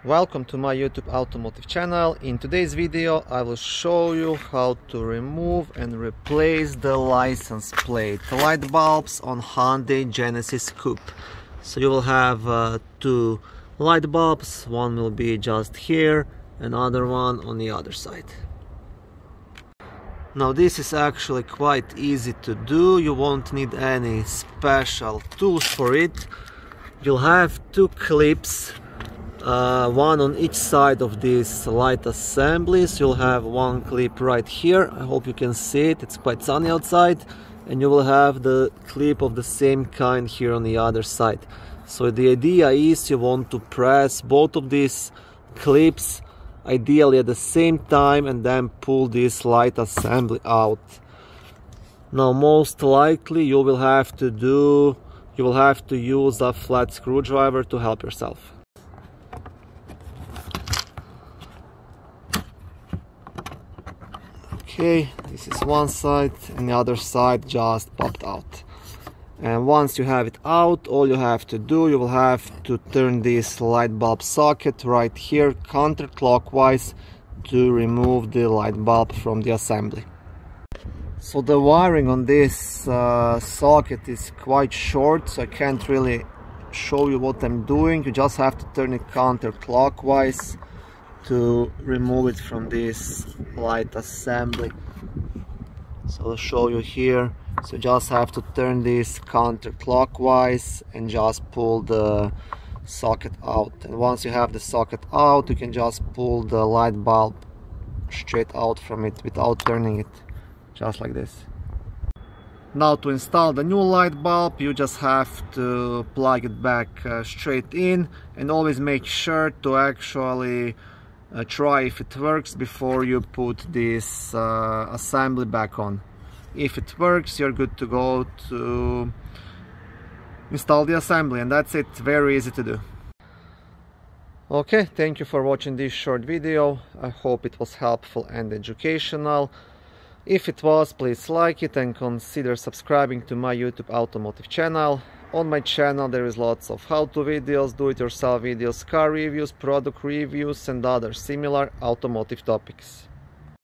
Welcome to my YouTube automotive channel. In today's video I will show you how to remove and replace the license plate light bulbs on Hyundai Genesis Coupe. So you will have two light bulbs, one will be just here, another one on the other side. Now this is actually quite easy to do, you won't need any special tools for it. You'll have two clips, one on each side of these light assemblies. You'll have one clip right here, I hope you can see it, it's quite sunny outside, and you will have the clip of the same kind here on the other side. So the idea is you want to press both of these clips ideally at the same time and then pull this light assembly out. Now most likely you will have to use a flat screwdriver to help yourself. Okay, this is one side and the other side just popped out. And once you have it out, all you have to do, you will have to turn this light bulb socket right here counterclockwise to remove the light bulb from the assembly. So the wiring on this socket is quite short, so I can't really show you what I'm doing. You just have to turn it counterclockwise to remove it from this light assembly. So I'll show you here. So you just have to turn this counterclockwise and just pull the socket out. And once you have the socket out, you can just pull the light bulb straight out from it without turning it, just like this. Now to install the new light bulb, you just have to plug it back straight in, and always make sure to actually try if it works before you put this assembly back on. If it works, you're good to go to install the assembly, and that's it. Very easy to do. Okay, thank you for watching this short video. I hope it was helpful and educational. If it was, please like it and consider subscribing to my YouTube automotive channel. On my channel there is lots of how-to videos, do-it-yourself videos, car reviews, product reviews and other similar automotive topics.